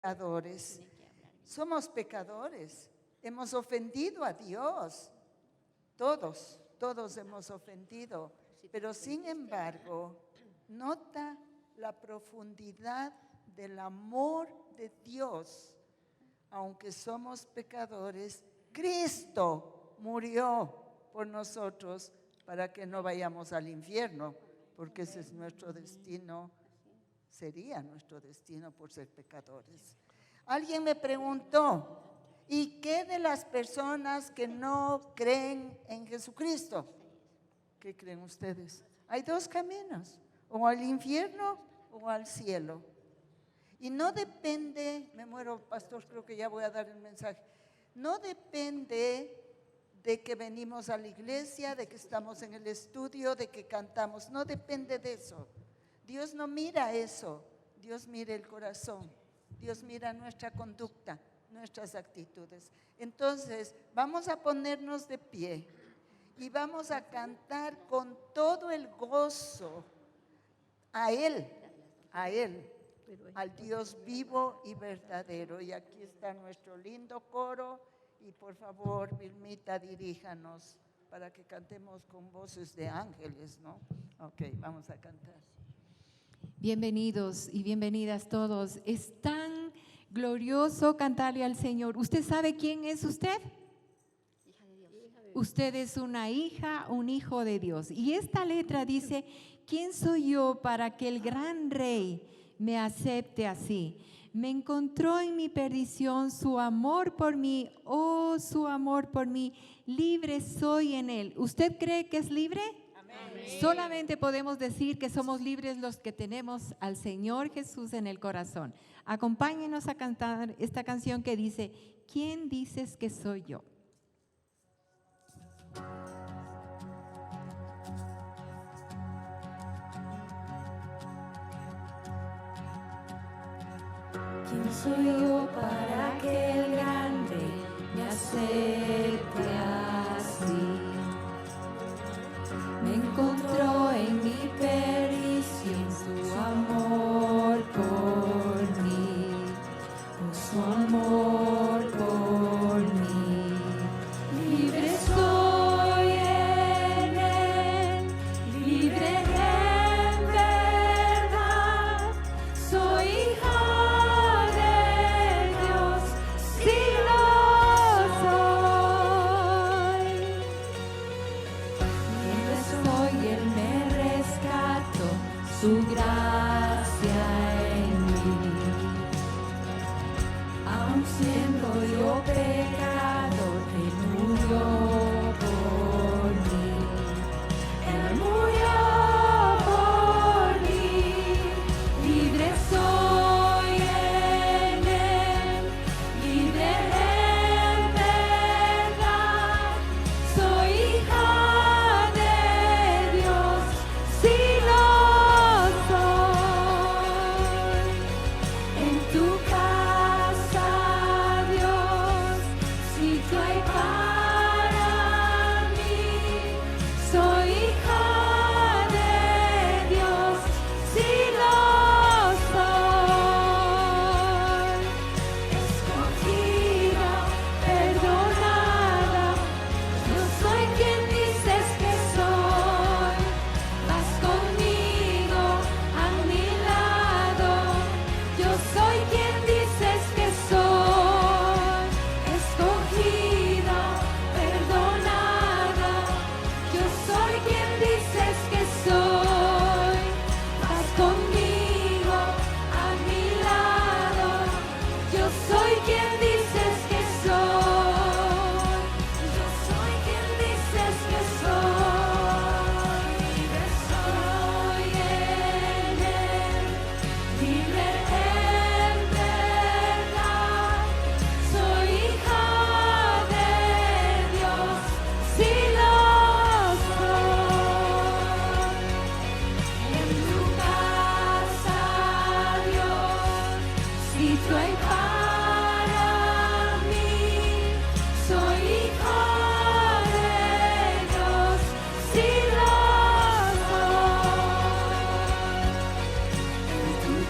pecadores. Somos pecadores. Hemos ofendido a Dios. Todos hemos ofendido. Pero sin embargo, nota la profundidad del amor de Dios. Aunque somos pecadores, Cristo murió por nosotros para que no vayamos al infierno, porque ese es nuestro destino, sería nuestro destino por ser pecadores. Alguien me preguntó, ¿y qué de las personas que no creen en Jesucristo? ¿Qué creen ustedes? Hay dos caminos, o al infierno o al cielo. Y no depende, me muero, pastor, creo que ya voy a dar el mensaje. No depende de que venimos a la iglesia, de que estamos en el estudio, de que cantamos. No depende de eso. Dios no mira eso. Dios mira el corazón. Dios mira nuestra conducta, nuestras actitudes. Entonces, vamos a ponernos de pie y vamos a cantar con todo el gozo a Él, al Dios vivo y verdadero. Y aquí está nuestro lindo coro y por favor, Vilmita, diríjanos para que cantemos con voces de ángeles, ¿no? Ok, vamos a cantar. Bienvenidos y bienvenidas todos. Es tan glorioso cantarle al Señor. ¿Usted sabe quién es usted? Hija de Dios. Usted es una hija, un hijo de Dios. Y esta letra dice, ¿quién soy yo para que el gran Rey me acepte así? Me encontró en mi perdición su amor por mí, oh, su amor por mí, libre soy en Él. ¿Usted cree que es libre? Amén. Solamente podemos decir que somos libres los que tenemos al Señor Jesús en el corazón. Acompáñenos a cantar esta canción que dice, ¿quién dices que soy yo? ¿Quién soy yo para que el gran Rey me acepte así? Me encontró en mi perdición su amor por mí, su amor por mí. Libre soy en Él, libre en verdad, soy hija. Su gracia en mí, aun siendo yo pecador, Él murió por mí, Él murió por mí, libre soy en Él, libre en verdad, soy hija de Dios, si lo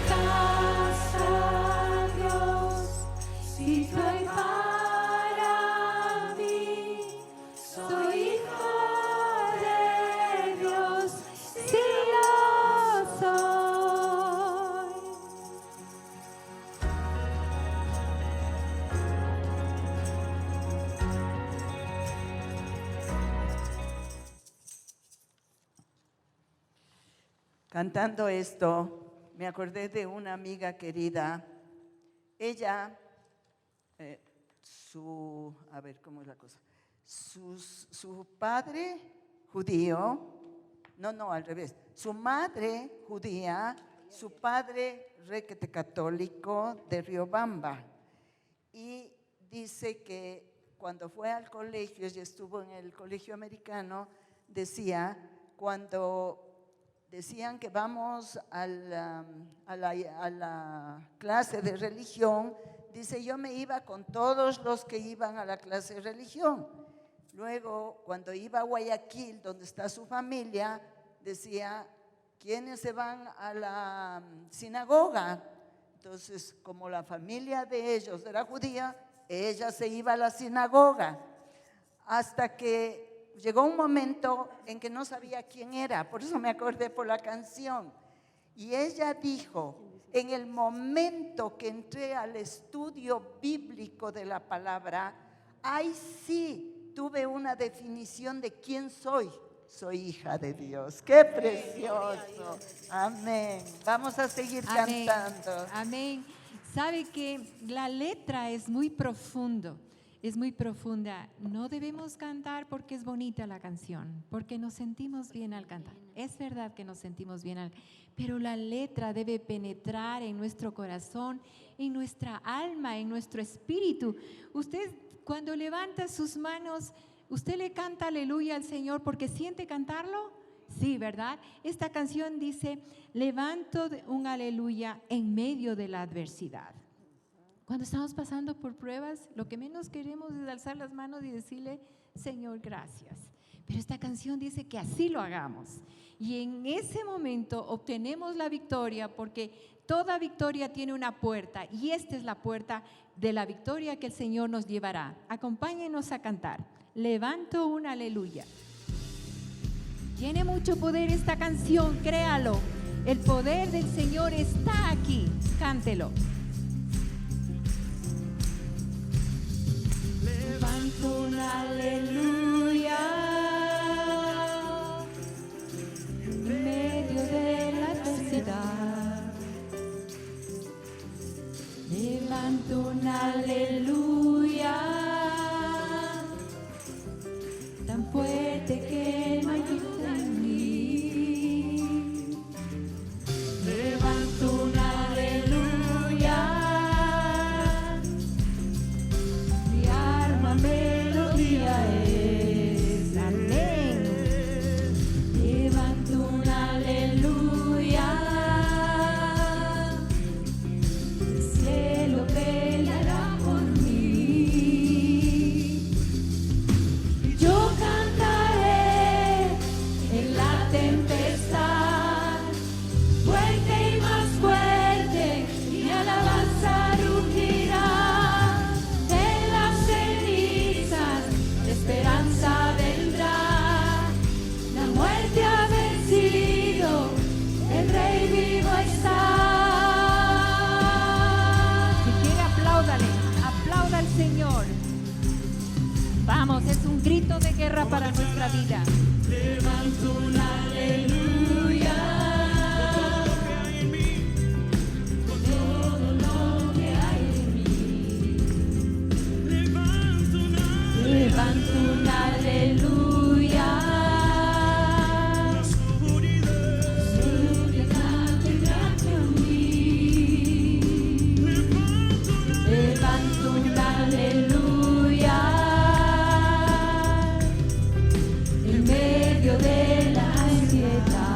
casa, Dios. cantando esto, me acordé de una amiga querida. Ella, a ver, ¿cómo es la cosa? Su padre judío, no, al revés. Su madre judía, su padre requete católico de Riobamba. Y dice que cuando fue al colegio, ella estuvo en el colegio americano, decía, cuando decían que vamos a la clase de religión, dice, yo me iba con todos los que iban a la clase de religión. Luego, cuando iba a Guayaquil, donde está su familia, decía, ¿quiénes se van a la sinagoga? Entonces, como la familia de ellos era judía, ella se iba a la sinagoga, hasta que llegó un momento en que no sabía quién era, por eso me acordé por la canción. Y ella dijo, en el momento que entré al estudio bíblico de la palabra, ahí sí tuve una definición de quién soy. Soy hija de Dios. ¡Qué precioso! Amén. Vamos a seguir cantando. Amén. Sabe que la letra es muy profunda. No debemos cantar porque es bonita la canción, porque nos sentimos bien al cantar. Es verdad que nos sentimos bien, pero la letra debe penetrar en nuestro corazón, en nuestra alma, en nuestro espíritu. Usted cuando levanta sus manos, ¿usted le canta aleluya al Señor porque siente cantarlo? Sí, ¿verdad? Esta canción dice, levanto un aleluya en medio de la adversidad. Cuando estamos pasando por pruebas, lo que menos queremos es alzar las manos y decirle, Señor, gracias. Pero esta canción dice que así lo hagamos. Y en ese momento obtenemos la victoria, porque toda victoria tiene una puerta, y esta es la puerta de la victoria que el Señor nos llevará. Acompáñenos a cantar. Levanto un aleluya. Tiene mucho poder esta canción, créalo. El poder del Señor está aquí. Cántelo. Levanto un aleluya en medio de la adversidad. Levanto un aleluya tan fuerte que no hay duda en mí. Levanto un aleluya, mi arma melodía es. Amén. Levanto un aleluya, el cielo peleará por mí. Yo cantaré en la tempestad, fuerte y más fuerte, mi alabanza rugirá. En las cenizas la esperanza vendrá, la muerte ha vencido, el Rey vivo está. Si quiere, apláudale, aplauda al Señor. Vamos, es un grito de guerra para nuestra vida. Levanto un aleluya, con todo lo que hay en mí. Levanto un aleluya, oscuridad tendrá que huir. Levanto un aleluya en medio de la ansiedad.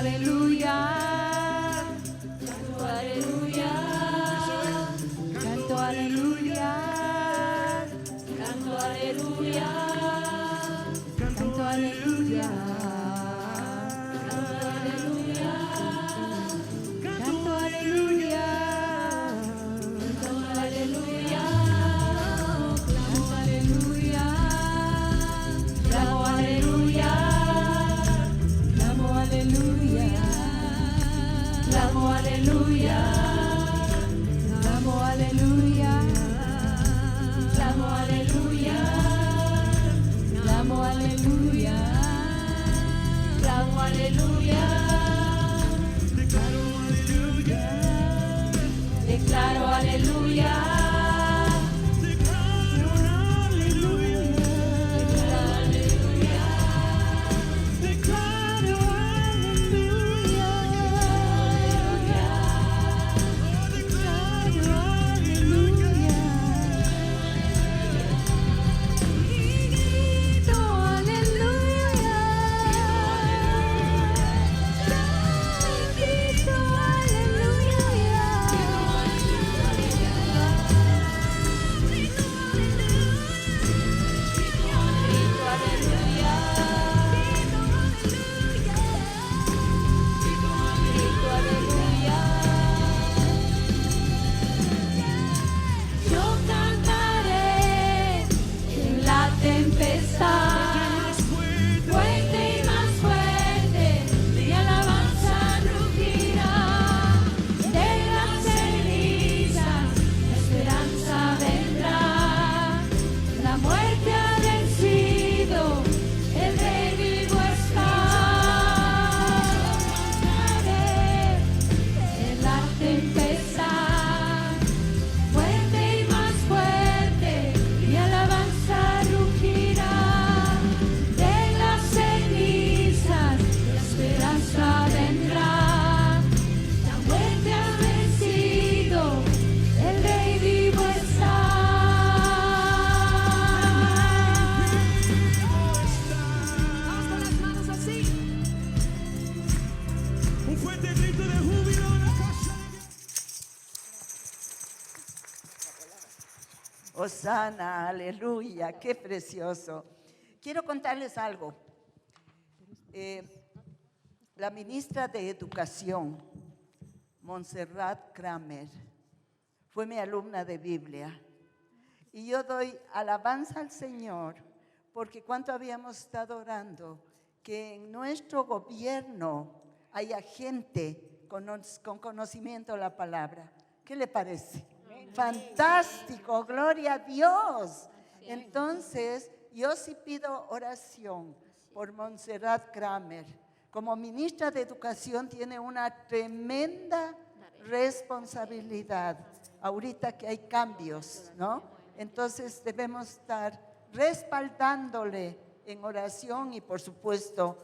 aleluya. Canto aleluya. Canto aleluya. Canto aleluya. Canto aleluya. Canto aleluya. Canto aleluya. Canto aleluya. Clamo aleluya. Clamo aleluya. Clamo aleluya. Clamo aleluya. Clamo aleluya. Clamo aleluya. Clamo aleluya. Declaro aleluya. Yo cantaré en la tempestad, fuerte y más fuerte, mi alabanza rugirá. De las cenizas la esperanza vendrá, la muerte ha vencido, el Rey vivo está. Cantaré en la tempestad, fuerte y más fuerte, mi alabanza rugirá. De las cenizas la esperanza vendrá, la muerte ha vencido, el Rey vivo está. Vamos con las manos así. Un fuerte grito de júbilo en la casa. Hosana, aleluya, qué precioso. Quiero contarles algo. La ministra de Educación, Montserrat Kramer, fue mi alumna de Biblia. Y yo doy alabanza al Señor, porque cuánto habíamos estado orando, que en nuestro gobierno haya gente con conocimiento de la palabra. ¿Qué le parece? Fantástico, gloria a Dios. Entonces, yo sí pido oración por Montserrat Kramer. Como ministra de Educación tiene una tremenda responsabilidad. Ahorita que hay cambios, ¿no? Entonces debemos estar respaldándole en oración y por supuesto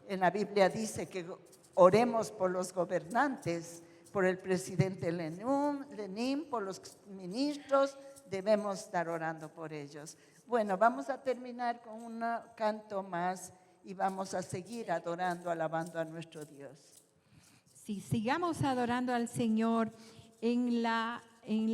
en la Biblia dice que oremos por los gobernantes, por el presidente Lenin, por los ministros, debemos estar orando por ellos. Bueno, vamos a terminar con un canto más y vamos a seguir adorando, alabando a nuestro Dios. Sí, sigamos adorando al Señor. En la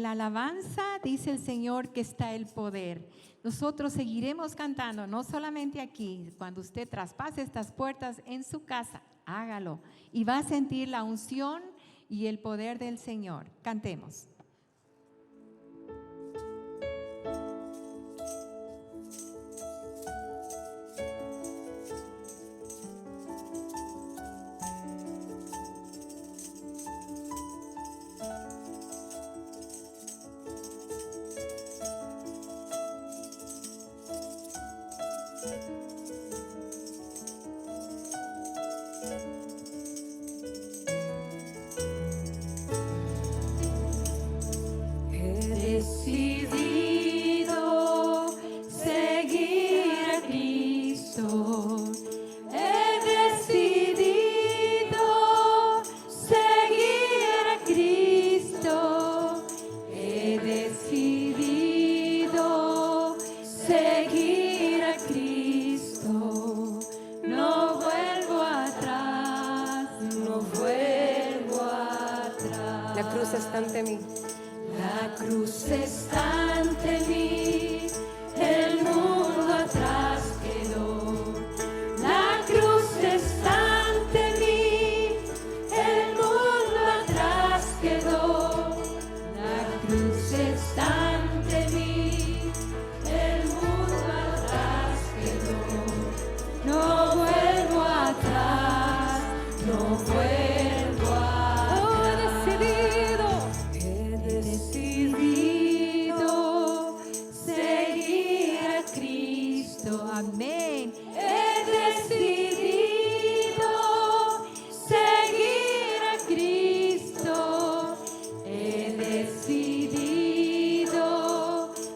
alabanza dice el Señor que está el poder. Nosotros seguiremos cantando, no solamente aquí, cuando usted traspase estas puertas en su casa, hágalo y va a sentir la unción y el poder del Señor. Cantemos. La cruz está ante mí. La cruz está ante mí, el mundo atrás quedó. La cruz está ante mí, el mundo atrás quedó. La cruz está ante mí, el mundo atrás quedó. No vuelvo atrás, no vuelvo atrás. He decidido seguir a Cristo. Amén. He decidido seguir a Cristo. He decidido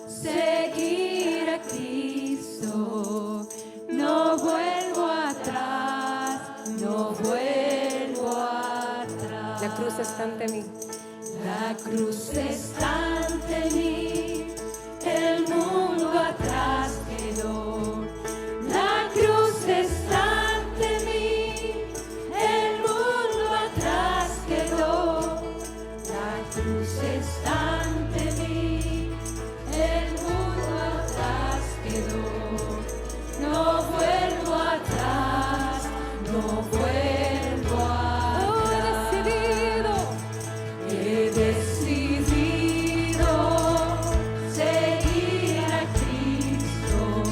seguir a Cristo. No vuelvo atrás, no vuelvo atrás. La cruz está ante mí. La cruz está ante mí, el mundo atrás quedó. La cruz está ante mí, el mundo atrás quedó. La cruz está ante mí, el mundo atrás quedó. No vuelvo atrás, no vuelvo atrás. He decidido seguir a Cristo.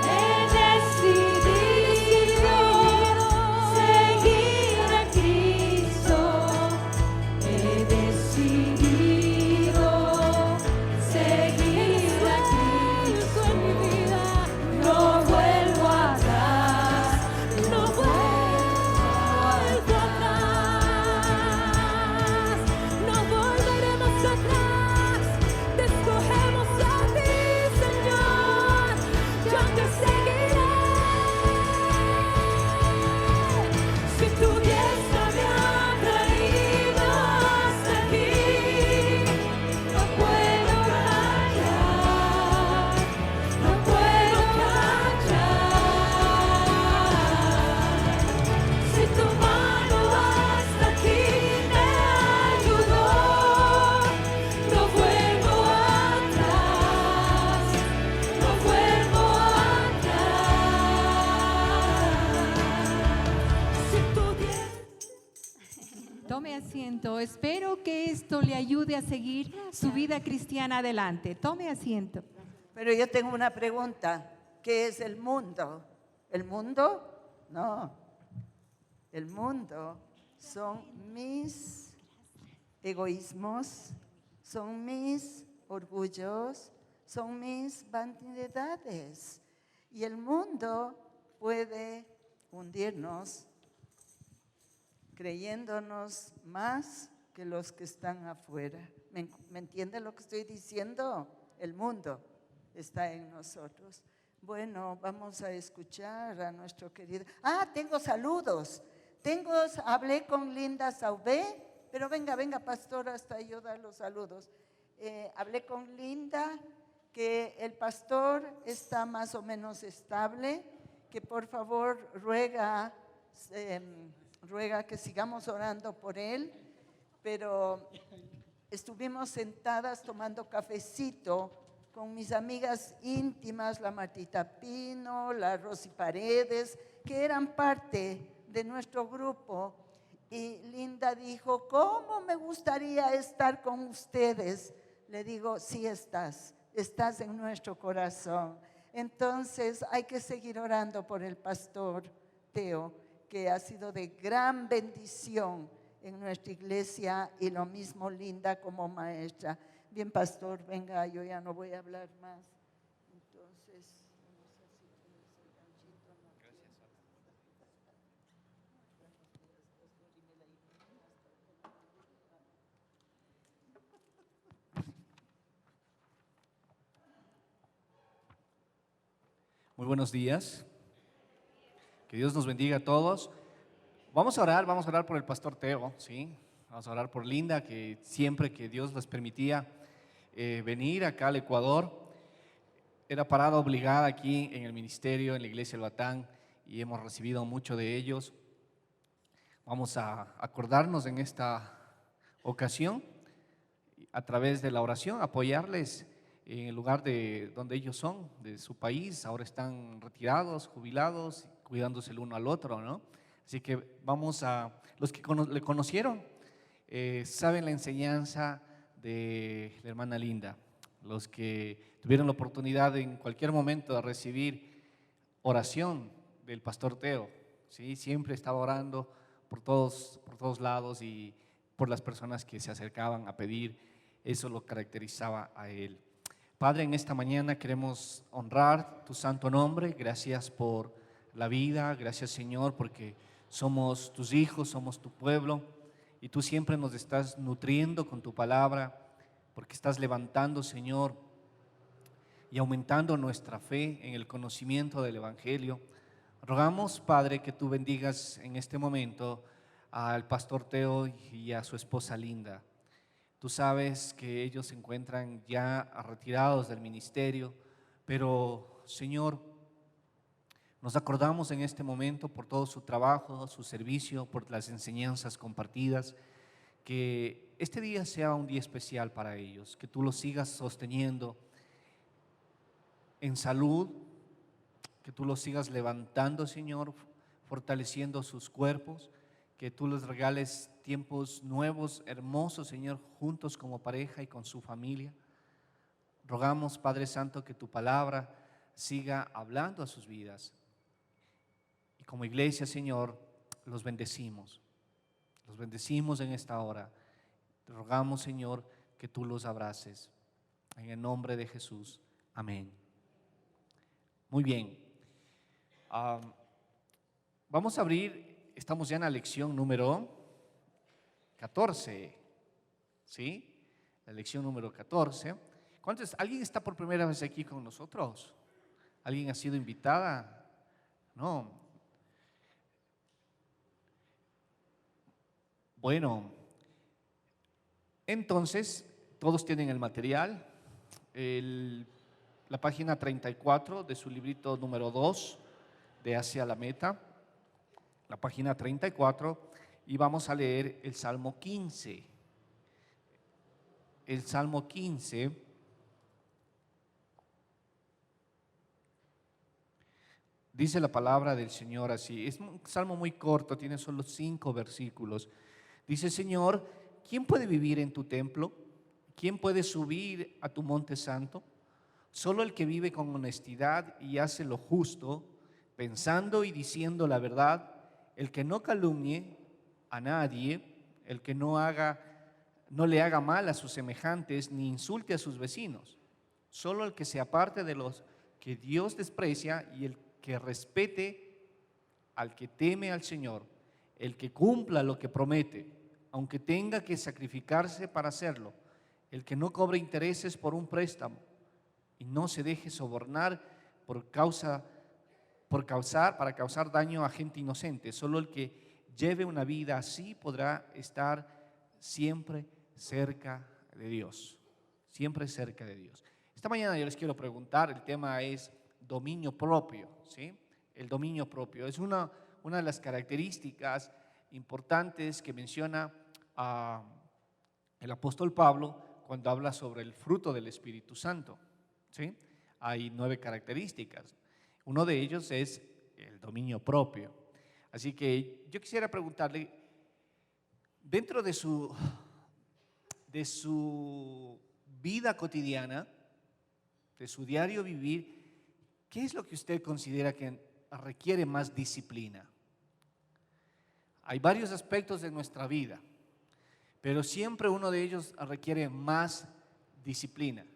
He decidido seguir a Cristo. He decidido seguir a Cristo. No vuelvo atrás, no vuelvo atrás. No volveremos atrás, te escogemos a ti, Señor. Yo te seguiré. Si tu diestra me ha traído hasta aquí, no puedo callar, no puedo callar. Si tu mano hasta aquí me ayudó, no vuelvo atrás, no vuelvo atrás. Si tu Tome asiento. Espero que esto le ayude a seguir su vida cristiana adelante. Tome asiento. Pero yo tengo una pregunta. ¿Qué es el mundo? ¿El mundo? No. El mundo son mis egoísmos, son mis orgullos, son mis vanidades. Y el mundo puede hundirnos creyéndonos más que los que están afuera. ¿Me entiende lo que estoy diciendo? El mundo está en nosotros. Bueno, vamos a escuchar a nuestro querido. Tengo saludos. Hablé con Linda Saubé, pero venga, pastor, hasta yo dar los saludos. Hablé con Linda, que el pastor está más o menos estable, que por favor ruega que sigamos orando por él, pero estuvimos sentadas tomando cafecito con mis amigas íntimas, la Martita Pino, la Rosy Paredes, que eran parte de nuestro grupo, y Linda dijo, ¿cómo me gustaría estar con ustedes? Le digo, sí estás en nuestro corazón. Entonces hay que seguir orando por el pastor Teo, que ha sido de gran bendición en nuestra iglesia, y lo mismo Linda como maestra. Bien, pastor, venga, yo ya no voy a hablar más. Entonces, Muy buenos días. Que Dios nos bendiga a todos. Vamos a orar por el pastor Teo, ¿sí? Vamos a orar por Linda, que siempre que Dios les permitía venir acá al Ecuador, era parada obligada aquí en el ministerio, en la iglesia del Batán, y hemos recibido mucho de ellos. Vamos a acordarnos en esta ocasión, a través de la oración, apoyarles en el lugar de donde ellos son, de su país. Ahora están retirados, jubilados, cuidándose el uno al otro, ¿no? Así que vamos a, los que le conocieron, saben la enseñanza de la hermana Linda. Los que tuvieron la oportunidad en cualquier momento de recibir oración del pastor Teo, ¿sí? Siempre estaba orando por todos lados y por las personas que se acercaban a pedir. Eso lo caracterizaba a él. Padre, en esta mañana queremos honrar tu santo nombre. Gracias por la vida, gracias Señor, porque somos tus hijos, somos tu pueblo y tú siempre nos estás nutriendo con tu palabra, porque estás levantando, Señor, y aumentando nuestra fe en el conocimiento del Evangelio. Rogamos, Padre, que tú bendigas en este momento al pastor Teo y a su esposa Linda. Tú sabes que ellos se encuentran ya retirados del ministerio, pero Señor, nos acordamos en este momento por todo su trabajo, su servicio, por las enseñanzas compartidas, que este día sea un día especial para ellos, que tú los sigas sosteniendo en salud, que tú los sigas levantando, Señor, fortaleciendo sus cuerpos, que tú les regales tiempos nuevos, hermosos, Señor, juntos como pareja y con su familia. Rogamos, Padre Santo, que tu palabra siga hablando a sus vidas. Y como iglesia, Señor, los bendecimos en esta hora. Te rogamos, Señor, que tú los abraces. En el nombre de Jesús. Amén. Muy bien. Vamos a abrir, estamos ya en la lección número 14. ¿Sí? La lección número 14. ¿Alguien está por primera vez aquí con nosotros? ¿Alguien ha sido invitada? No. Bueno, entonces, todos tienen el material, la página 34 de su librito número 2 de Hacia la Meta, la página 34, y vamos a leer el Salmo 15. El Salmo 15 dice la palabra del Señor así. Es un salmo muy corto, tiene solo 5 versículos. Dice: Señor, ¿quién puede vivir en tu templo? ¿Quién puede subir a tu monte santo? Solo el que vive con honestidad y hace lo justo, pensando y diciendo la verdad, el que no calumnie a nadie, el que no le haga mal a sus semejantes, ni insulte a sus vecinos. Solo el que se aparte de los que Dios desprecia y el que respete al que teme al Señor, el que cumpla lo que promete, aunque tenga que sacrificarse para hacerlo, el que no cobre intereses por un préstamo y no se deje sobornar para causar daño a gente inocente. Solo el que lleve una vida así podrá estar siempre cerca de Dios, siempre cerca de Dios. Esta mañana yo les quiero preguntar, el tema es dominio propio, ¿sí? El dominio propio es una de las características importantes que menciona el apóstol Pablo cuando habla sobre el fruto del Espíritu Santo, ¿sí? Hay 9 características. Uno de ellos es el dominio propio. Así que yo quisiera preguntarle, dentro de su vida cotidiana, de su diario vivir, ¿qué es lo que usted considera que requiere más disciplina? Hay varios aspectos de nuestra vida, pero siempre uno de ellos requiere más disciplina.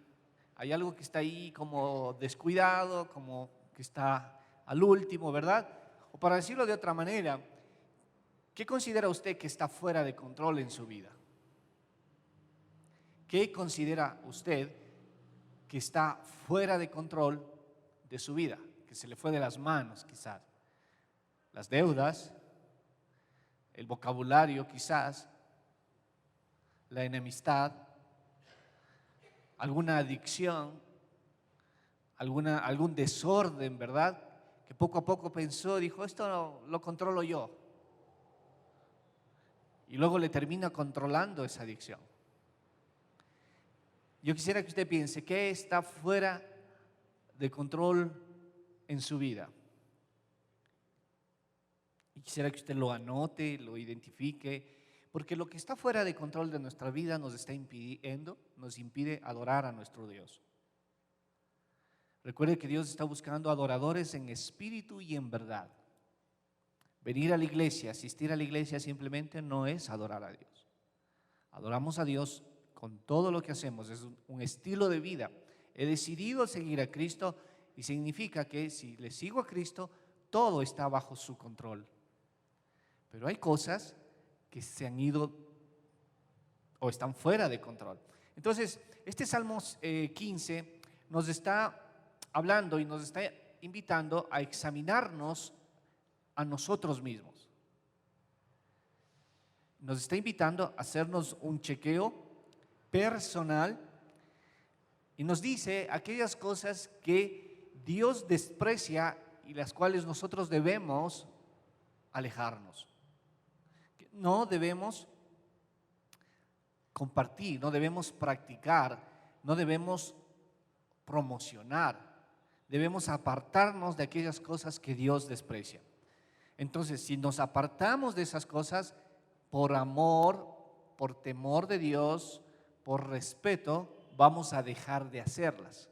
Hay algo que está ahí como descuidado, como que está al último, ¿verdad? O para decirlo de otra manera, ¿qué considera usted que está fuera de control en su vida? ¿Qué considera usted que está fuera de control de su vida? Que se le fue de las manos quizás. Las deudas, el vocabulario quizás, la enemistad, alguna adicción, algún desorden, ¿verdad? Que poco a poco pensó, dijo, esto lo controlo yo. y luego le termina controlando esa adicción. Yo quisiera que usted piense, ¿qué está fuera de control en su vida? Y quisiera que usted lo anote, lo identifique, porque lo que está fuera de control de nuestra vida nos está impidiendo, nos impide adorar a nuestro Dios. Recuerde que Dios está buscando adoradores en espíritu y en verdad. Venir a la iglesia, asistir a la iglesia simplemente no es adorar a Dios. Adoramos a Dios con todo lo que hacemos, es un estilo de vida. He decidido seguir a Cristo y significa que si le sigo a Cristo, todo está bajo su control. Pero hay cosas que se han ido o están fuera de control. Entonces, este Salmos 15 nos está hablando y nos está invitando a examinarnos a nosotros mismos. Nos está invitando a hacernos un chequeo personal y nos dice aquellas cosas que Dios desprecia y las cuales nosotros debemos alejarnos. No debemos compartir, no debemos practicar, no debemos promocionar, debemos apartarnos de aquellas cosas que Dios desprecia. Entonces, si nos apartamos de esas cosas por amor, por temor de Dios, por respeto, vamos a dejar de hacerlas.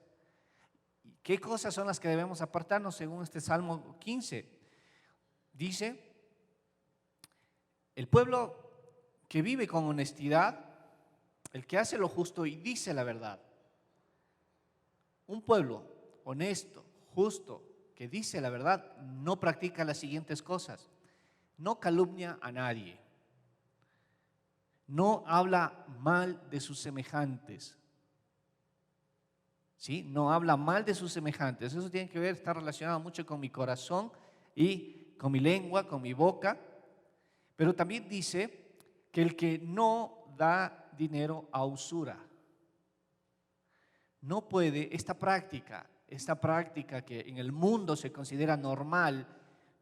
¿Qué cosas son las que debemos apartarnos según este Salmo 15? Dice, el pueblo que vive con honestidad, el que hace lo justo y dice la verdad. Un pueblo honesto, justo, que dice la verdad, no practica las siguientes cosas. No calumnia a nadie. No habla mal de sus semejantes. ¿Sí? No habla mal de sus semejantes. Eso tiene que ver, está relacionado mucho con mi corazón y con mi lengua, con mi boca. Pero también dice que el que no da dinero a usura. No puede, esta práctica que en el mundo se considera normal,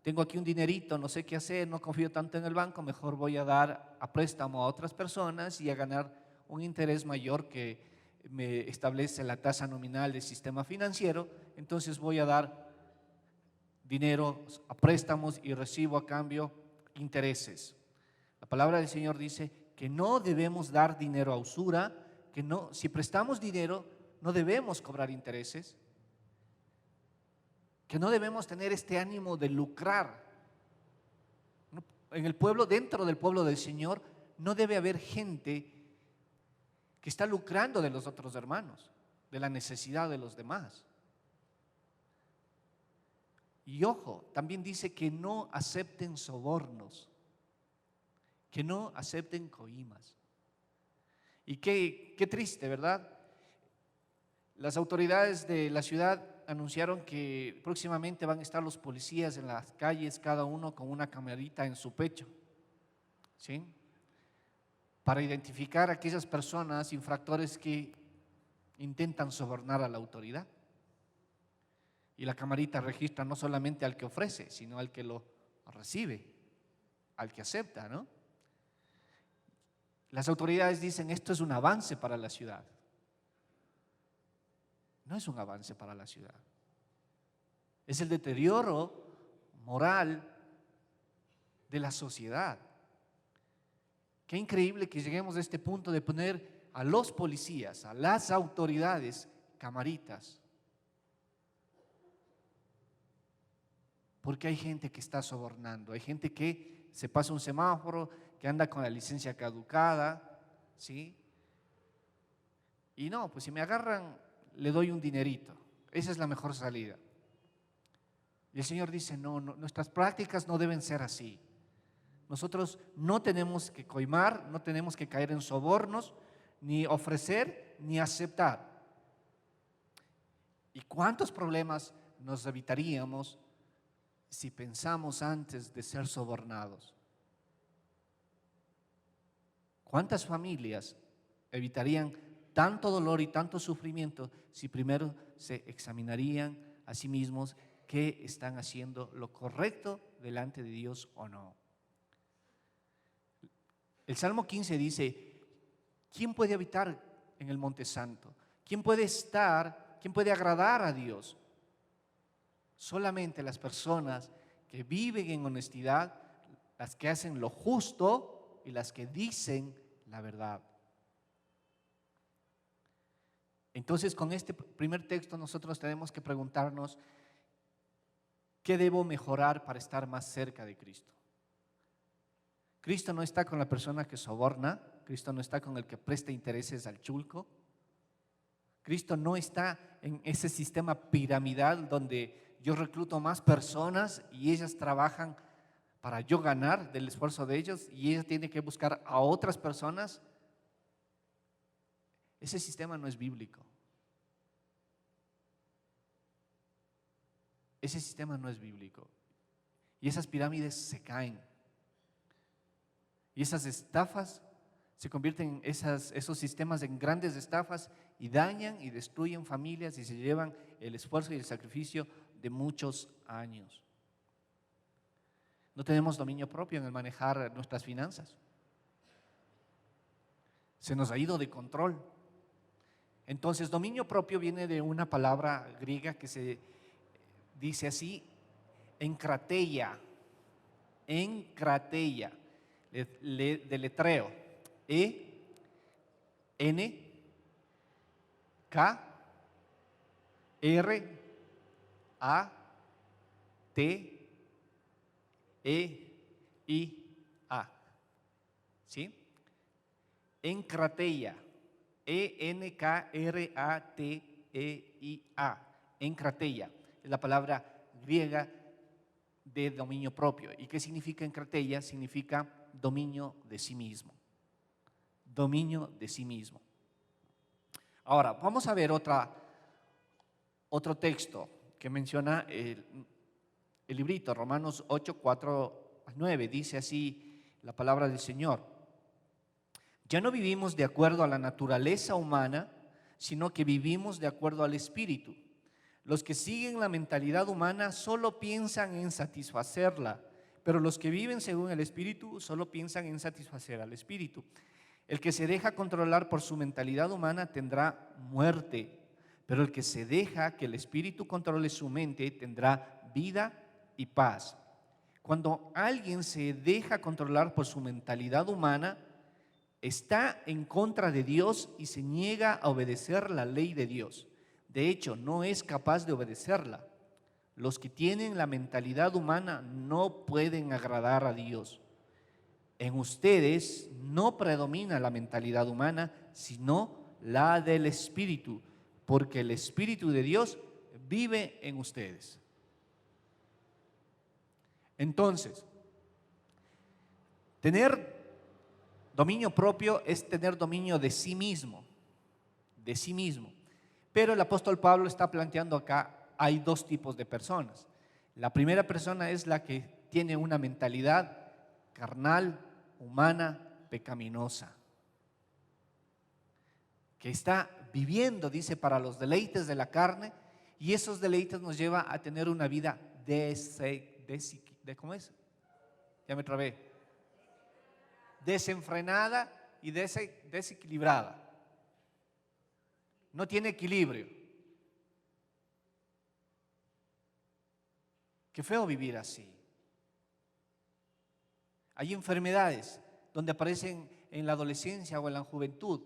tengo aquí un dinerito, no sé qué hacer, no confío tanto en el banco, mejor voy a dar a préstamo a otras personas y a ganar un interés mayor que me establece la tasa nominal del sistema financiero, entonces voy a dar dinero a préstamos y recibo a cambio intereses. La palabra del Señor dice que no debemos dar dinero a usura, que no, si prestamos dinero no debemos cobrar intereses, que no debemos tener este ánimo de lucrar. En el pueblo, dentro del pueblo del Señor, no debe haber gente que está lucrando de los otros hermanos, de la necesidad de los demás. Y ojo, también dice que no acepten sobornos, que no acepten coimas. Y qué triste, ¿verdad? Las autoridades de la ciudad anunciaron que próximamente van a estar los policías en las calles, cada uno con una camarita en su pecho, ¿sí? Para identificar a aquellas personas, infractores que intentan sobornar a la autoridad. Y la camarita registra no solamente al que ofrece, sino al que lo recibe, al que acepta, ¿no? Las autoridades dicen, esto es un avance para la ciudad. No es un avance para la ciudad. Es el deterioro moral de la sociedad. Qué increíble que lleguemos a este punto de poner a los policías, a las autoridades, camaritas. Porque hay gente que está sobornando, hay gente que se pasa un semáforo, que anda con la licencia caducada, ¿sí? Y no, pues si me agarran, le doy un dinerito. Esa es la mejor salida. Y el Señor dice, no, nuestras prácticas no deben ser así. Nosotros no tenemos que coimar, no tenemos que caer en sobornos, ni ofrecer, ni aceptar. ¿Y cuántos problemas nos evitaríamos si pensamos antes de ser sobornados? ¿Cuántas familias evitarían tanto dolor y tanto sufrimiento si primero se examinarían a sí mismos que están haciendo lo correcto delante de Dios o no? El Salmo 15 dice, ¿quién puede habitar en el monte santo? ¿Quién puede estar, quién puede agradar a Dios? Solamente las personas que viven en honestidad, las que hacen lo justo y las que dicen la verdad. Entonces, con este primer texto nosotros tenemos que preguntarnos, ¿qué debo mejorar para estar más cerca de Cristo? Cristo no está con la persona que soborna, Cristo no está con el que presta intereses al chulco, Cristo no está en ese sistema piramidal donde yo recluto más personas y ellas trabajan para yo ganar del esfuerzo de ellos y ella tiene que buscar a otras personas. Ese sistema no es bíblico. Ese sistema no es bíblico. Y esas pirámides se caen. Y esas estafas se convierten en esos sistemas en grandes estafas y dañan y destruyen familias y se llevan el esfuerzo y el sacrificio de muchos años. No tenemos dominio propio en el manejar nuestras finanzas. Se nos ha ido de control. Entonces, dominio propio viene de una palabra griega que se dice así, enkrateia, deletreo, E-N-K-R-A-T-E-I-A, ¿sí? Enkrateia, E-N-K-R-A-T-E-I-A, enkrateia, es la palabra griega de dominio propio. ¿Y qué significa enkrateia? Significa dominio de sí mismo. Dominio de sí mismo. Ahora, vamos a ver otro texto que menciona el librito, Romanos 8, 4 a 9. Dice así la palabra del Señor. Ya no vivimos de acuerdo a la naturaleza humana, sino que vivimos de acuerdo al Espíritu. Los que siguen la mentalidad humana solo piensan en satisfacerla, pero los que viven según el Espíritu solo piensan en satisfacer al Espíritu. El que se deja controlar por su mentalidad humana tendrá muerte, pero el que se deja que el Espíritu controle su mente tendrá vida y paz. Cuando alguien se deja controlar por su mentalidad humana, está en contra de Dios y se niega a obedecer la ley de Dios. De hecho, no es capaz de obedecerla. Los que tienen la mentalidad humana no pueden agradar a Dios. En ustedes no predomina la mentalidad humana, sino la del Espíritu, porque el Espíritu de Dios vive en ustedes. Entonces, tener dominio propio es tener dominio de sí mismo, de sí mismo. Pero el apóstol Pablo está planteando acá, hay dos tipos de personas. La primera persona es la que tiene una mentalidad carnal, humana, pecaminosa, que está viviendo, dice, para los deleites de la carne, y esos deleites nos lleva a tener una vida ¿cómo es? Ya me trabé. Desenfrenada y desequilibrada. No tiene equilibrio. Qué feo vivir así. Hay enfermedades donde aparecen en la adolescencia o en la juventud.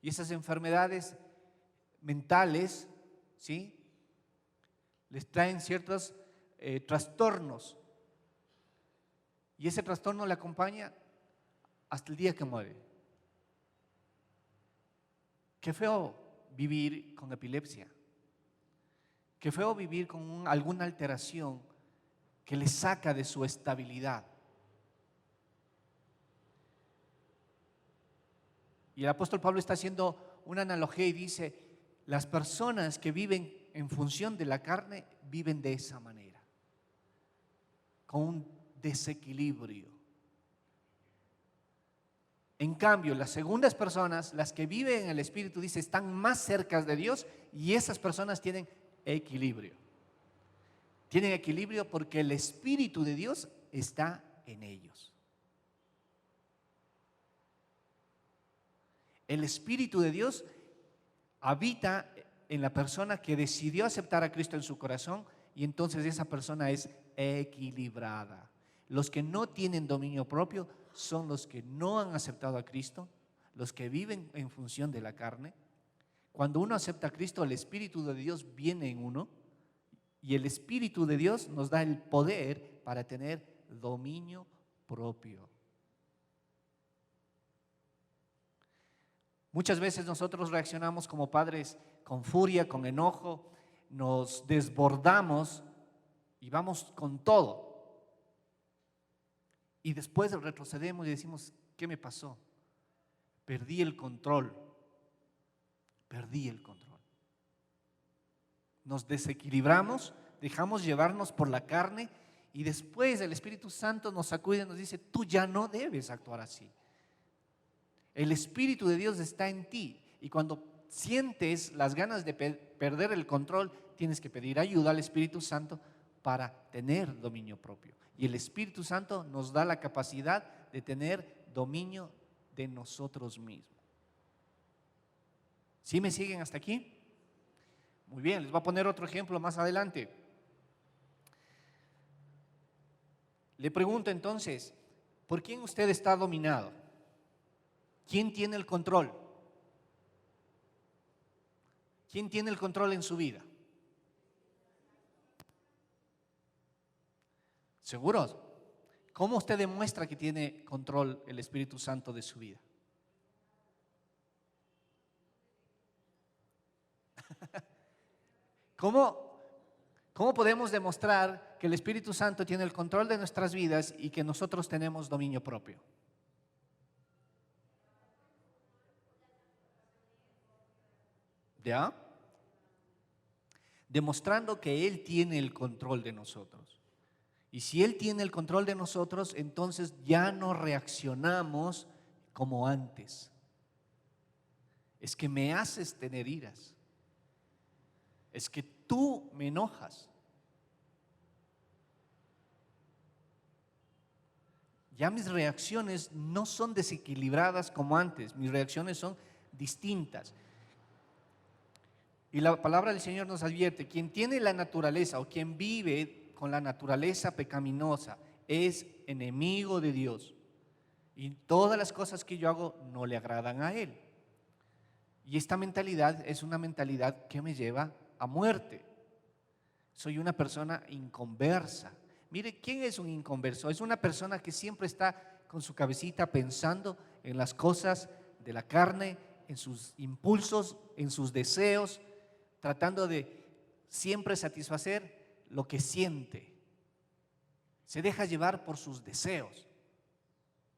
Y esas enfermedades mentales, ¿sí?, les traen ciertos trastornos. Y ese trastorno le acompaña hasta el día que muere. Qué feo vivir con epilepsia. Qué feo vivir con alguna alteración que le saca de su estabilidad. Y el apóstol Pablo está haciendo una analogía y dice, las personas que viven en función de la carne viven de esa manera, con un desequilibrio. En cambio, las segundas personas, las que viven en el Espíritu, dice, están más cerca de Dios y esas personas tienen equilibrio. Tienen equilibrio porque el Espíritu de Dios está en ellos. El Espíritu de Dios habita en la persona que decidió aceptar a Cristo en su corazón y entonces esa persona es equilibrada. Los que no tienen dominio propio son los que no han aceptado a Cristo, los que viven en función de la carne. Cuando uno acepta a Cristo, el Espíritu de Dios viene en uno y el Espíritu de Dios nos da el poder para tener dominio propio. Muchas veces nosotros reaccionamos como padres con furia, con enojo, nos desbordamos y vamos con todo. Y después retrocedemos y decimos, ¿qué me pasó? Perdí el control. Perdí el control. Nos desequilibramos, dejamos llevarnos por la carne y después el Espíritu Santo nos sacude y nos dice, tú ya no debes actuar así. El Espíritu de Dios está en ti y cuando sientes las ganas de perder el control, tienes que pedir ayuda al Espíritu Santo para tener dominio propio. Y el Espíritu Santo nos da la capacidad de tener dominio de nosotros mismos. ¿Sí me siguen hasta aquí? Muy bien, les voy a poner otro ejemplo más adelante. Le pregunto entonces, ¿por quién usted está dominado? ¿Quién tiene el control? ¿Quién tiene el control en su vida? ¿Seguros? ¿Cómo usted demuestra que tiene control el Espíritu Santo de su vida? ¿Cómo podemos demostrar que el Espíritu Santo tiene el control de nuestras vidas y que nosotros tenemos dominio propio? ¿Ya? Demostrando que Él tiene el control de nosotros. Y si Él tiene el control de nosotros, entonces ya no reaccionamos como antes. Es que me haces tener iras. Es que tú me enojas. Ya mis reacciones no son desequilibradas como antes, mis reacciones son distintas. Y la palabra del Señor nos advierte, quien tiene la naturaleza o quien vive con la naturaleza pecaminosa es enemigo de Dios. Y todas las cosas que yo hago no le agradan a Él. Y esta mentalidad es una mentalidad que me lleva a muerte. Soy una persona inconversa. Mire, ¿quién es un inconverso? Es una persona que siempre está con su cabecita pensando en las cosas de la carne, en sus impulsos, en sus deseos, tratando de siempre satisfacer lo que siente. Se deja llevar por sus deseos.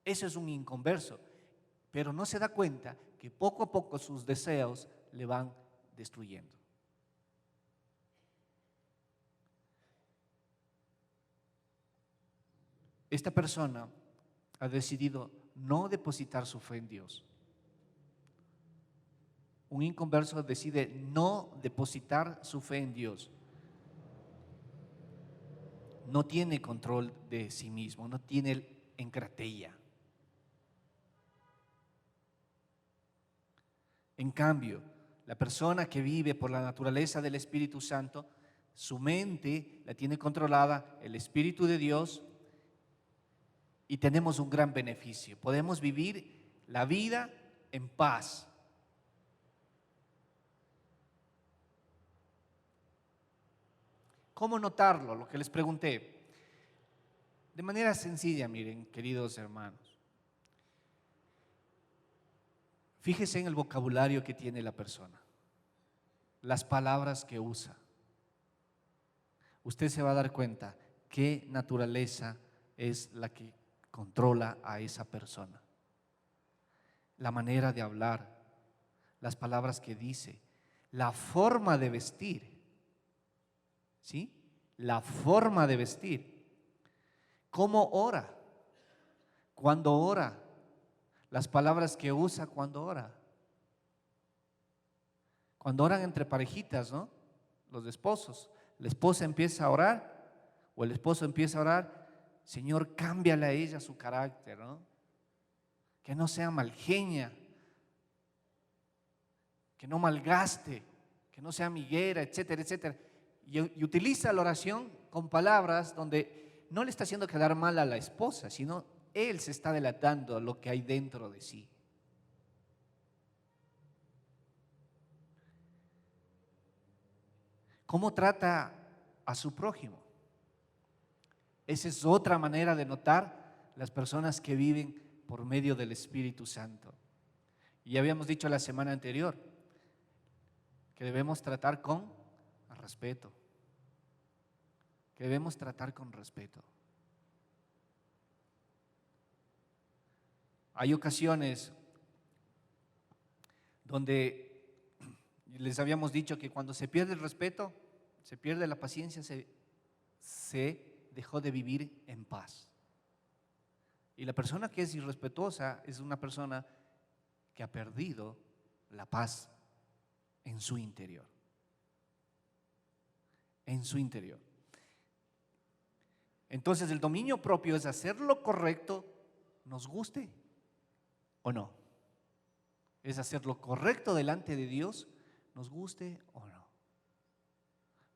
Eso es un inconverso, pero no se da cuenta que poco a poco sus deseos le van destruyendo. Esta persona ha decidido no depositar su fe en Dios. Un inconverso decide no depositar su fe en Dios. No tiene control de sí mismo, no tiene encratella. En cambio, la persona que vive por la naturaleza del Espíritu Santo, su mente la tiene controlada el Espíritu de Dios y tenemos un gran beneficio. Podemos vivir la vida en paz. ¿Cómo notarlo? Lo que les pregunté. De manera sencilla, miren, queridos hermanos. Fíjese en el vocabulario que tiene la persona, las palabras que usa. Usted se va a dar cuenta qué naturaleza es la que controla a esa persona. La manera de hablar, las palabras que dice, la forma de vestir. ¿Sí? La forma de vestir. ¿Cómo ora? ¿Cuándo ora? Las palabras que usa cuando ora. Cuando oran entre parejitas, ¿no? Los esposos. La esposa empieza a orar o el esposo empieza a orar. Señor, cámbiale a ella su carácter, ¿no? Que no sea malgenia. que no malgaste, que no sea amiguera, etcétera, etcétera. Y utiliza la oración con palabras donde no le está haciendo quedar mal a la esposa, sino él se está delatando lo que hay dentro de sí. ¿Cómo trata a su prójimo? Esa es otra manera de notar las personas que viven por medio del Espíritu Santo. Y habíamos dicho la semana anterior que debemos tratar con respeto. Que debemos tratar con respeto. Hay ocasiones donde les habíamos dicho que cuando se pierde el respeto, se pierde la paciencia, se dejó de vivir en paz. Y la persona que es irrespetuosa es una persona que ha perdido la paz en su interior. En su interior. Entonces el dominio propio es hacer lo correcto, nos guste o no. Es hacer lo correcto delante de Dios, nos guste o no.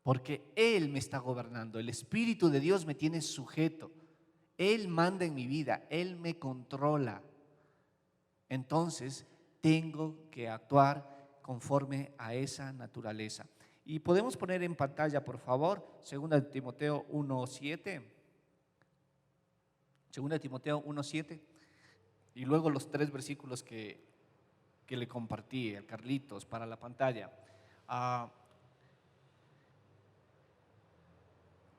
Porque Él me está gobernando, el Espíritu de Dios me tiene sujeto. Él manda en mi vida, Él me controla. Entonces tengo que actuar conforme a esa naturaleza. Y podemos poner en pantalla, por favor, 2 Timoteo 1:7. 2 Timoteo 1:7. Y luego los 3 versículos que le compartí a Carlitos para la pantalla.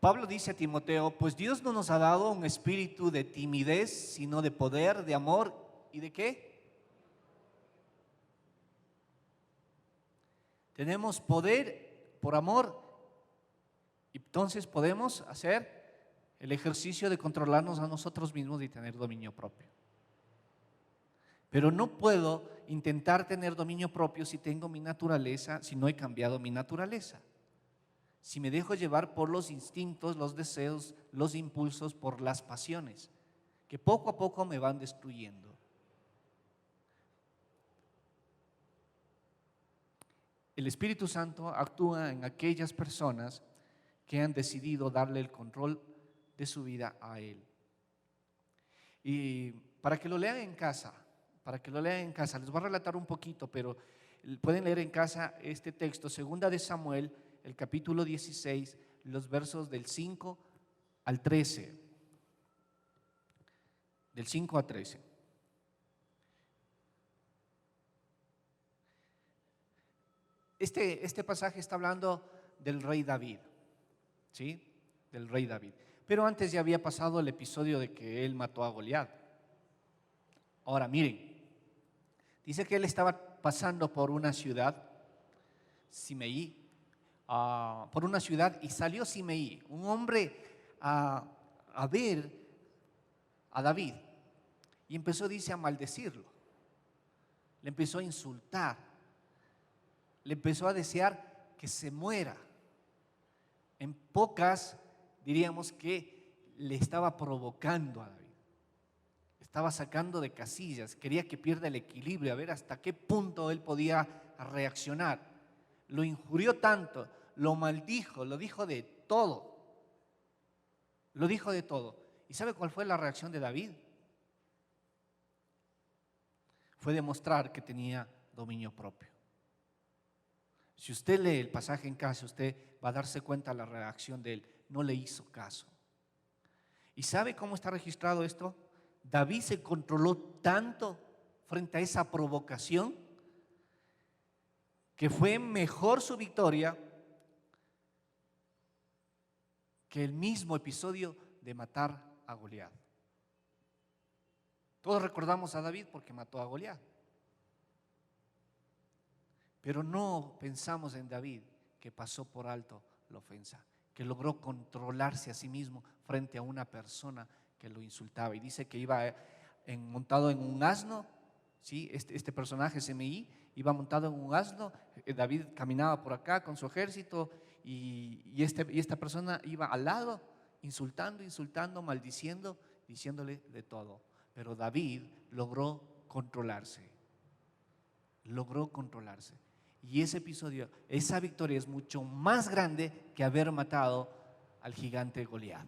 Pablo dice a Timoteo, pues Dios no nos ha dado un espíritu de timidez, sino de poder, de amor y de ¿qué? Tenemos poder por amor, y entonces podemos hacer el ejercicio de controlarnos a nosotros mismos y tener dominio propio. Pero no puedo intentar tener dominio propio si tengo mi naturaleza, si no he cambiado mi naturaleza. Si me dejo llevar por los instintos, los deseos, los impulsos, por las pasiones, que poco a poco me van destruyendo. El Espíritu Santo actúa en aquellas personas que han decidido darle el control de su vida a Él. Y para que lo lean en casa, les voy a relatar un poquito, pero pueden leer en casa este texto, 2 de Samuel, el capítulo 16, los versos del 5 al 13. Del 5 a 13. Este pasaje está hablando del rey David, ¿sí? Del rey David. Pero antes ya había pasado el episodio de que él mató a Goliat. Ahora miren, dice que él estaba pasando por una ciudad, Simeí, por una ciudad, y salió Simeí, un hombre, a ver a David, y empezó, dice, a maldecirlo, le empezó a insultar, le empezó a desear que se muera. En pocas diríamos que le estaba provocando a David, estaba sacando de casillas, quería que pierda el equilibrio, a ver hasta qué punto él podía reaccionar. Lo injurió tanto, lo maldijo, lo dijo de todo. Lo dijo de todo. ¿Y sabe cuál fue la reacción de David? Fue demostrar que tenía dominio propio. Si usted lee el pasaje en casa, usted va a darse cuenta de la reacción de él. No le hizo caso. ¿Y sabe cómo está registrado esto? David se controló tanto frente a esa provocación que fue mejor su victoria que el mismo episodio de matar a Goliat. Todos recordamos a David porque mató a Goliat. Pero no pensamos en David, que pasó por alto la ofensa, que logró controlarse a sí mismo frente a una persona que lo insultaba. Y dice que iba montado en un asno, ¿sí? Este personaje Simeí iba montado en un asno, David caminaba por acá con su ejército y esta persona iba al lado, insultando, maldiciendo, diciéndole de todo. Pero David logró controlarse. Y ese episodio, esa victoria es mucho más grande que haber matado al gigante Goliat.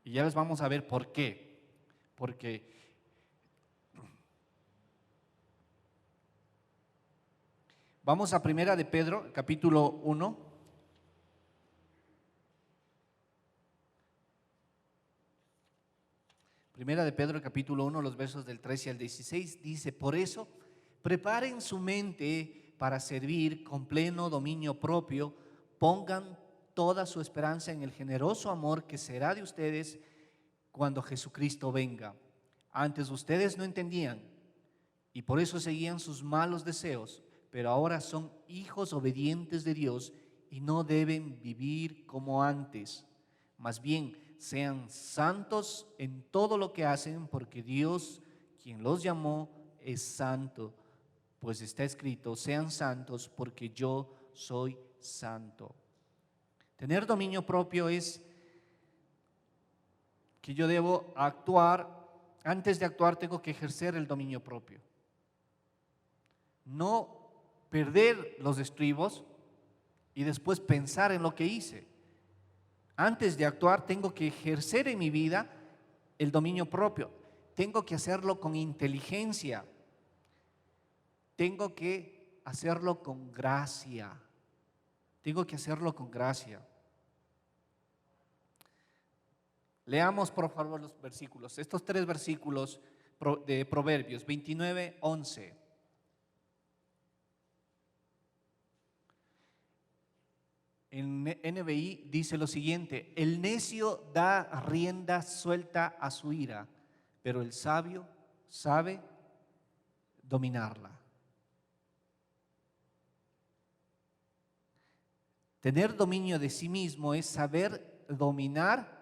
Y ya les vamos a ver por qué. Porque vamos a Primera de Pedro, capítulo 1. Primera de Pedro, capítulo 1, los versos del 13 al 16, dice: por eso, preparen su mente para servir con pleno dominio propio, pongan toda su esperanza en el generoso amor que será de ustedes cuando Jesucristo venga. Antes ustedes no entendían y por eso seguían sus malos deseos, pero ahora son hijos obedientes de Dios y no deben vivir como antes. Más bien, sean santos en todo lo que hacen, porque Dios, quien los llamó, es santo. Pues está escrito: sean santos porque yo soy santo. Tener dominio propio es que yo debo actuar. Antes de actuar tengo que ejercer el dominio propio. No perder los estribos y después pensar en lo que hice. Antes de actuar tengo que ejercer en mi vida el dominio propio. Tengo que hacerlo con inteligencia. Tengo que hacerlo con gracia. Tengo que hacerlo con gracia. Leamos por favor los versículos. Estos 3 versículos de Proverbios 29, 11. En NBI dice lo siguiente: el necio da rienda suelta a su ira, pero el sabio sabe dominarla. Tener dominio de sí mismo es saber dominarse.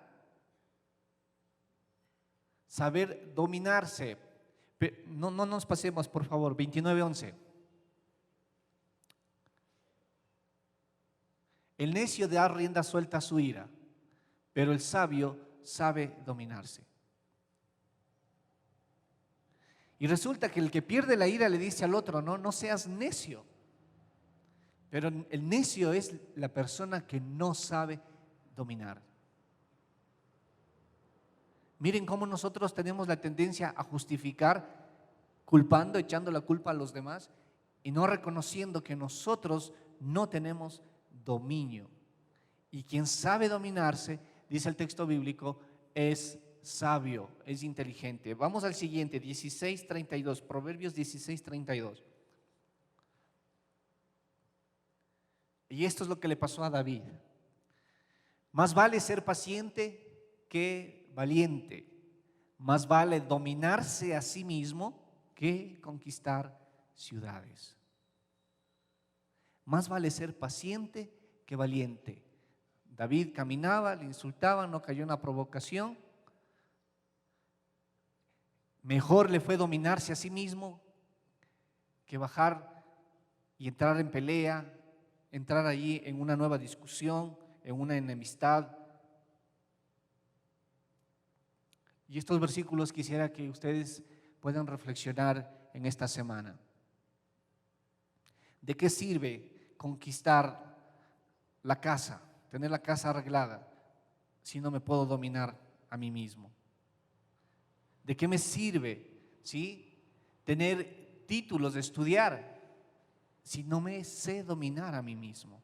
No nos pasemos, por favor. 29:11. El necio da rienda suelta a su ira, pero el sabio sabe dominarse. Y resulta que el que pierde la ira le dice al otro: no seas necio. Pero el necio es la persona que no sabe dominar. Miren cómo nosotros tenemos la tendencia a justificar, culpando, echando la culpa a los demás y no reconociendo que nosotros no tenemos dominio. Y quien sabe dominarse, dice el texto bíblico, es sabio, es inteligente. Vamos al siguiente, 16:32, Proverbios 16:32. Y esto es lo que le pasó a David. Más vale ser paciente que valiente. Más vale dominarse a sí mismo que conquistar ciudades. Más vale ser paciente que valiente. David caminaba, le insultaban, no cayó en una provocación. Mejor le fue dominarse a sí mismo que bajar y entrar en pelea, entrar allí en una nueva discusión, en una enemistad. Y estos versículos quisiera que ustedes puedan reflexionar en esta semana. ¿De qué sirve conquistar la casa, tener la casa arreglada, si no me puedo dominar a mí mismo? ¿De qué me sirve, tener títulos de estudiar si no me sé dominar a mí mismo?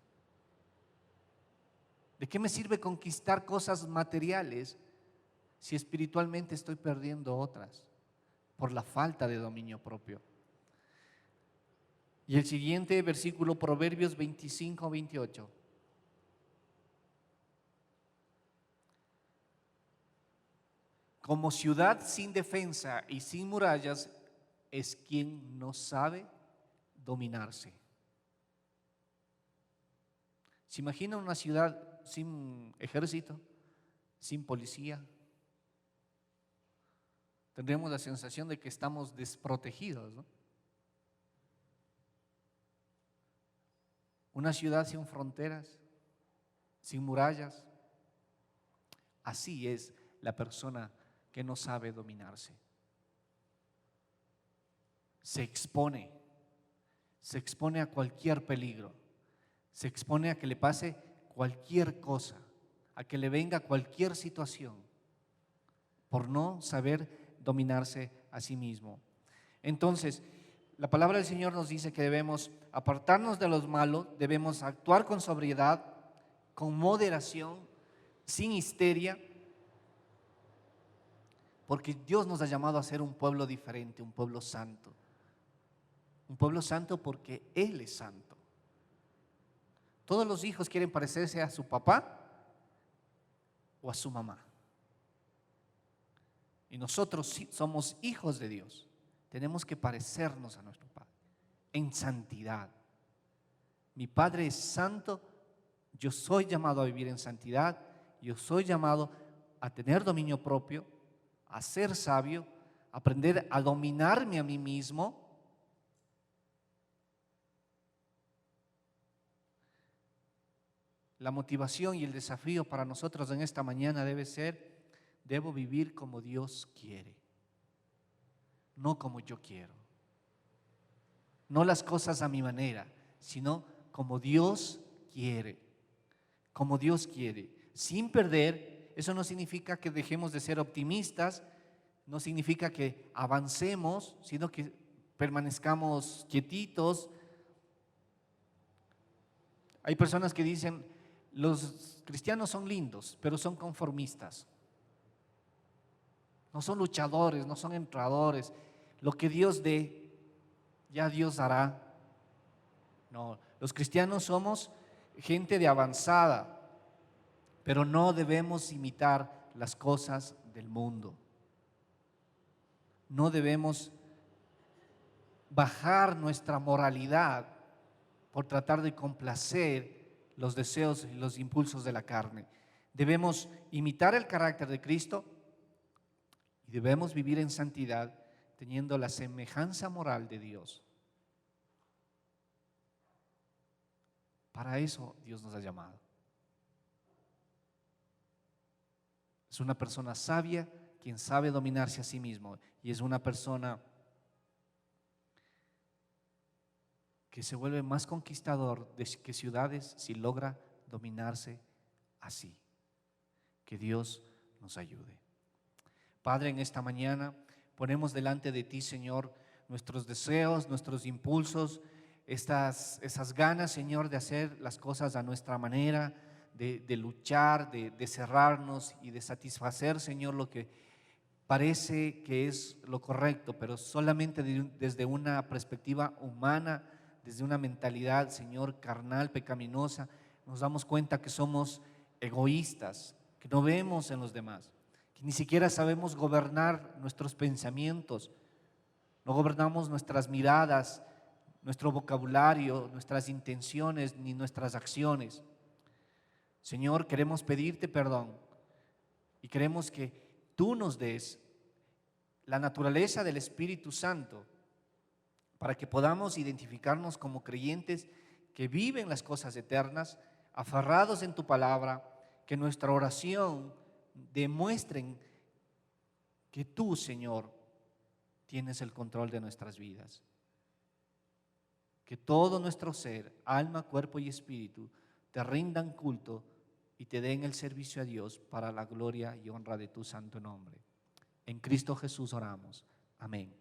¿De qué me sirve conquistar cosas materiales si espiritualmente estoy perdiendo otras por la falta de dominio propio? Y el siguiente versículo, Proverbios 25:28. Como ciudad sin defensa y sin murallas es quien no sabe dominarse. ¿Se imagina una ciudad sin ejército, sin policía? Tendríamos la sensación de que estamos desprotegidos, ¿no? Una ciudad sin fronteras, sin murallas. Así es la persona que no sabe dominarse. Se expone, se expone a cualquier peligro, se expone a que le pase cualquier cosa, a que le venga cualquier situación, por no saber dominarse a sí mismo. Entonces, la palabra del Señor nos dice que debemos apartarnos de los malos, debemos actuar con sobriedad, con moderación, sin histeria, porque Dios nos ha llamado a ser un pueblo diferente, un pueblo santo. Un pueblo santo porque Él es santo. Todos los hijos quieren parecerse a su papá o a su mamá. Y nosotros somos hijos de Dios. Tenemos que parecernos a nuestro Padre en santidad. Mi Padre es santo, yo soy llamado a vivir en santidad, yo soy llamado a tener dominio propio, a ser sabio, a aprender a dominarme a mí mismo. La motivación y el desafío para nosotros en esta mañana debe ser: debo vivir como Dios quiere, no como yo quiero. No las cosas a mi manera, sino como Dios quiere. Como Dios quiere. Sin perder, eso no significa que dejemos de ser optimistas, no significa que avancemos, sino que permanezcamos quietitos. Hay personas que dicen: los cristianos son lindos, pero son conformistas. No son luchadores, no son entradores. Lo que Dios dé, ya Dios hará. No, los cristianos somos gente de avanzada, pero no debemos imitar las cosas del mundo. No debemos bajar nuestra moralidad por tratar de complacer los deseos y los impulsos de la carne. Debemos imitar el carácter de Cristo y debemos vivir en santidad, teniendo la semejanza moral de Dios. Para eso Dios nos ha llamado. Es una persona sabia quien sabe dominarse a sí mismo, y es una persona que se vuelve más conquistador que ciudades si logra dominarse así. Que Dios nos ayude. Padre, en esta mañana ponemos delante de ti, Señor, nuestros deseos, nuestros impulsos, esas ganas, Señor, de hacer las cosas a nuestra manera, de luchar, de cerrarnos y de satisfacer, Señor, lo que parece que es lo correcto, pero solamente desde una perspectiva humana, desde una mentalidad, Señor, carnal, pecaminosa. Nos damos cuenta que somos egoístas, que no vemos en los demás, que ni siquiera sabemos gobernar nuestros pensamientos, no gobernamos nuestras miradas, nuestro vocabulario, nuestras intenciones ni nuestras acciones. Señor, queremos pedirte perdón y queremos que tú nos des la naturaleza del Espíritu Santo para que podamos identificarnos como creyentes que viven las cosas eternas, aferrados en tu palabra, que nuestra oración demuestren que tú, Señor, tienes el control de nuestras vidas. Que todo nuestro ser, alma, cuerpo y espíritu te rindan culto y te den el servicio a Dios para la gloria y honra de tu santo nombre. En Cristo Jesús oramos. Amén.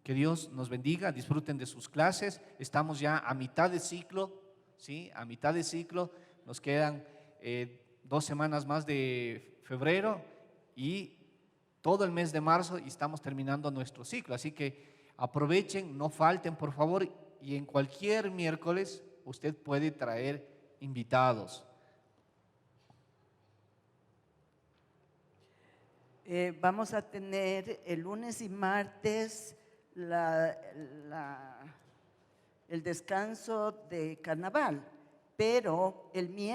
Que Dios nos bendiga, disfruten de sus clases. Estamos ya a mitad de ciclo, ¿sí? A mitad de ciclo. Nos quedan 2 semanas más de febrero y todo el mes de marzo y estamos terminando nuestro ciclo. Así que aprovechen, no falten, por favor. Y en cualquier miércoles usted puede traer invitados. Vamos a tener el lunes y martes el descanso de carnaval, pero el miércoles